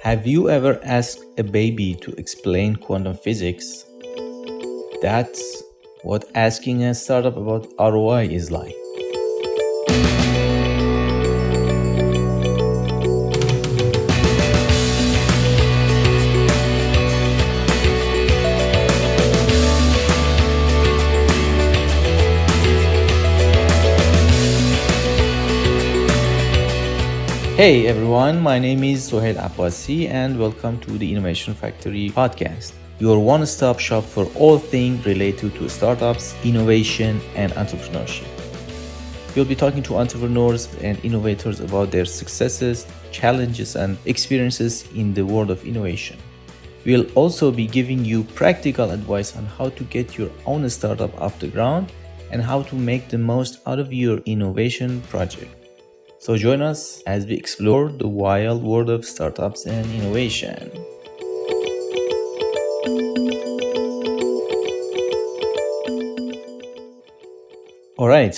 Have you ever asked a baby to explain quantum physics? That's what asking a startup about ROI is like. Hey everyone, my name is Sohail Abbasi and welcome to the Innovation Factory podcast, your one-stop shop for all things related to startups, innovation, and entrepreneurship. We'll be talking to entrepreneurs and innovators about their successes, challenges, and experiences in the world of innovation. We'll also be giving you practical advice on how to get your own startup off the ground and how to make the most out of your innovation project. So join us as we explore the wild world of startups and innovation. All right.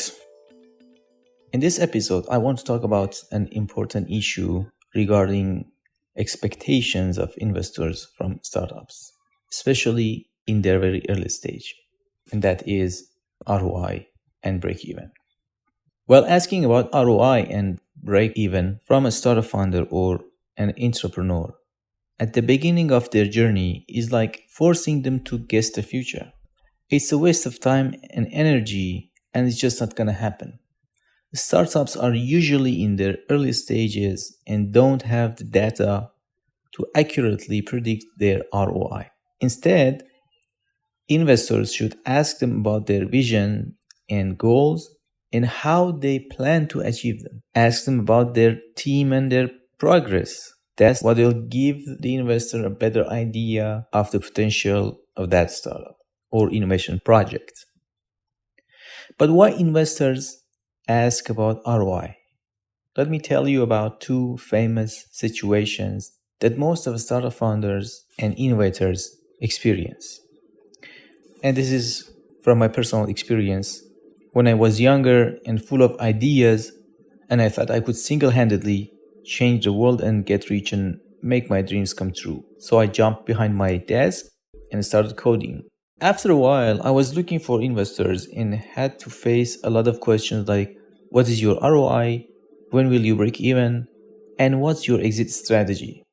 In this episode, I want to talk about an important issue regarding expectations of investors from startups, especially in their very early stage, and that is ROI and break-even. While asking about ROI and break-even from a startup founder or an entrepreneur at the beginning of their journey is like forcing them to guess the future. It's a waste of time and energy, and it's just not going to happen. Startups are usually in their early stages and don't have the data to accurately predict their ROI. Instead, investors should ask them about their vision and goals and how they plan to achieve them. Ask them about their team and their progress. That's what will give the investor a better idea of the potential of that startup or innovation project. But why investors ask about ROI? Let me tell you about two famous situations that most of startup founders and innovators experience. And this is from my personal experience. When I was younger and full of ideas, and I thought I could single-handedly change the world and get rich and make my dreams come true. So I jumped behind my desk and started coding. After a while, I was looking for investors and had to face a lot of questions like, what is your ROI? When will you break even? And what's your exit strategy?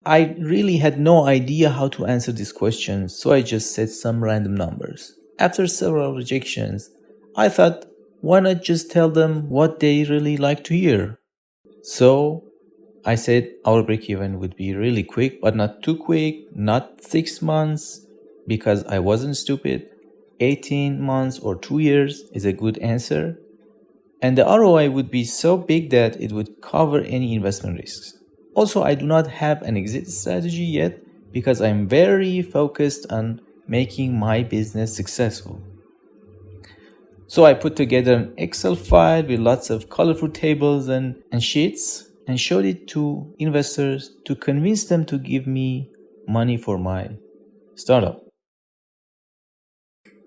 I really had no idea how to answer these questions, so I just said some random numbers. After several rejections, I thought, why not just tell them what they really like to hear? So I said our break-even would be really quick, but not too quick, not 6 months, because I wasn't stupid. 18 months or 2 years is a good answer. And the ROI would be so big that it would cover any investment risks. Also, I do not have an exit strategy yet because I'm very focused on making my business successful. So I put together an Excel file with lots of colorful tables and sheets and showed it to investors to convince them to give me money for my startup.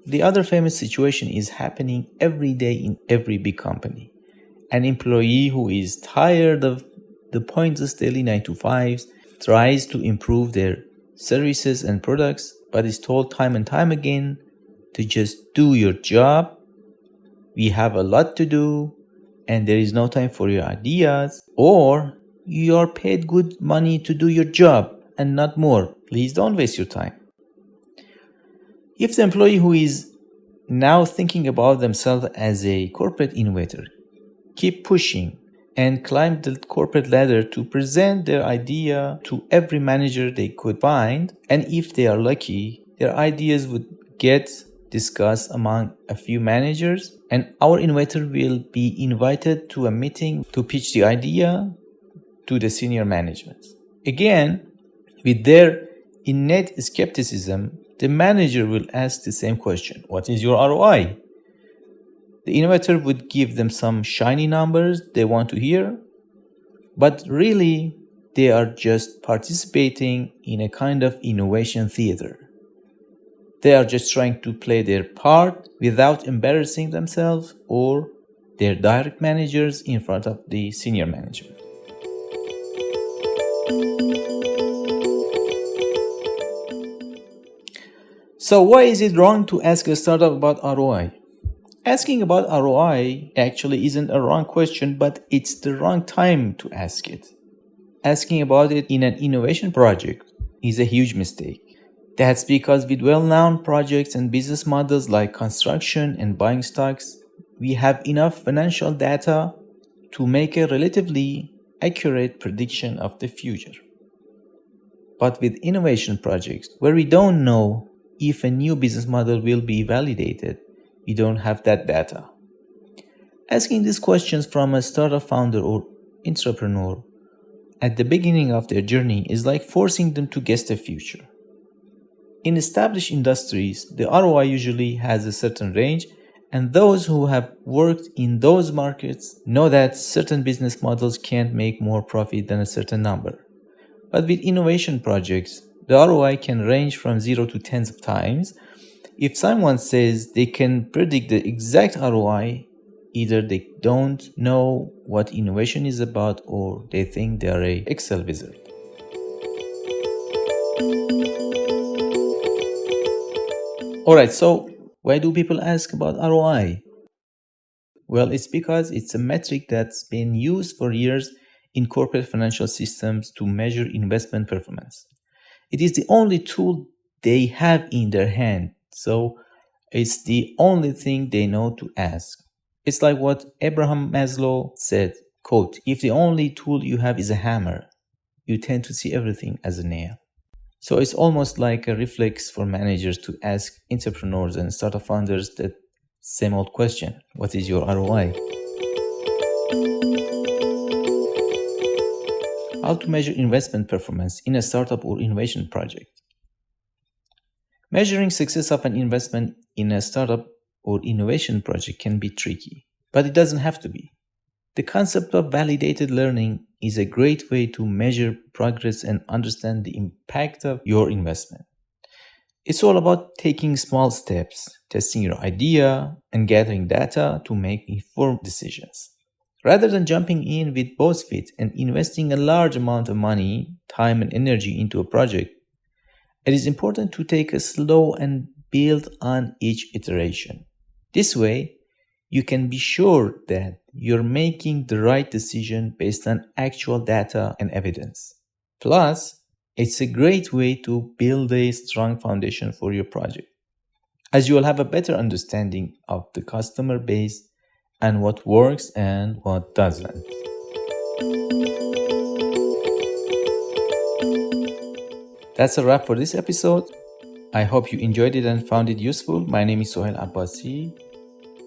The other famous situation is happening every day in every big company. An employee who is tired of the pointless daily 9-to-5s tries to improve their services and products, but is told time and time again to just do your job. We have a lot to do and there is no time for your ideas, or you are paid good money to do your job and not more. Please don't waste your time. If the employee who is now thinking about themselves as a corporate innovator keep pushing and climb the corporate ladder to present their idea to every manager they could find, and if they are lucky, their ideas would get discussed among a few managers, and our innovator will be invited to a meeting to pitch the idea to the senior management. Again, with their innate skepticism, the manager will ask the same question: what is your ROI? The innovator would give them some shiny numbers they want to hear, but really they are just participating in a kind of innovation theater. They are just trying to play their part without embarrassing themselves or their direct managers in front of the senior management. So why is it wrong to ask a startup about ROI? Asking about ROI actually isn't a wrong question, but it's the wrong time to ask it. Asking about it in an innovation project is a huge mistake. That's because with well-known projects and business models like construction and buying stocks, we have enough financial data to make a relatively accurate prediction of the future. But with innovation projects, where we don't know if a new business model will be validated, we don't have that data. Asking these questions from a startup founder or entrepreneur at the beginning of their journey is like forcing them to guess the future. In established industries, the ROI usually has a certain range, and those who have worked in those markets know that certain business models can't make more profit than a certain number. But with innovation projects, the ROI can range from 0 to tens of times. If someone says they can predict the exact ROI, either they don't know what innovation is about or they think they are an Excel wizard. Alright, so why do people ask about ROI? Well, it's because it's a metric that's been used for years in corporate financial systems to measure investment performance. It is the only tool they have in their hand, so it's the only thing they know to ask. It's like what Abraham Maslow said, quote, "If the only tool you have is a hammer, you tend to see everything as a nail." So it's almost like a reflex for managers to ask entrepreneurs and startup founders that same old question: what is your ROI? How to measure investment performance in a startup or innovation project? Measuring success of an investment in a startup or innovation project can be tricky, but it doesn't have to be. The concept of validated learning is a great way to measure progress and understand the impact of your investment. It's all about taking small steps, testing your idea, and gathering data to make informed decisions. Rather than jumping in with both feet and investing a large amount of money, time, and energy into a project, it is important to take a slow and build on each iteration. This way, you can be sure that you're making the right decision based on actual data and evidence. Plus, it's a great way to build a strong foundation for your project, as you will have a better understanding of the customer base and what works and what doesn't. That's a wrap for this episode. I hope you enjoyed it and found it useful. My name is Sohail Abbasi.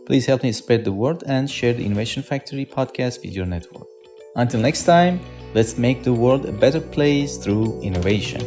Please help me spread the word and share the Innovation Factory podcast with your network. Until next time, let's make the world a better place through innovation.